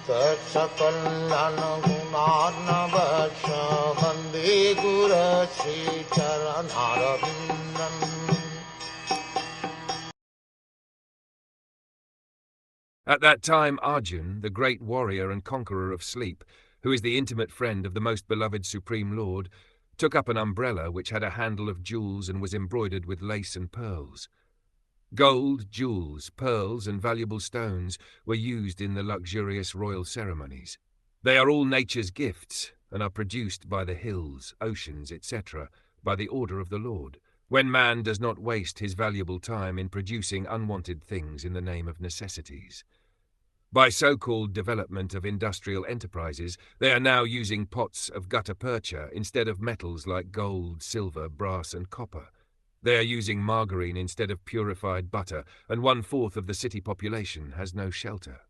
Sakal Gunarnavasha Vande Guru Sri Charanaravindan. At that time Arjun, the great warrior and conqueror of sleep, who is the intimate friend of the most beloved Supreme Lord, took up an umbrella which had a handle of jewels and was embroidered with lace and pearls. Gold, jewels, pearls, and valuable stones were used in the luxurious royal ceremonies. They are all nature's gifts and are produced by the hills, oceans, etc., by the order of the Lord, when man does not waste his valuable time in producing unwanted things in the name of necessities. By so-called development of industrial enterprises, they are now using pots of gutta percha instead of metals like gold, silver, brass, and copper. They are using margarine instead of purified butter, and 1/4 of the city population has no shelter.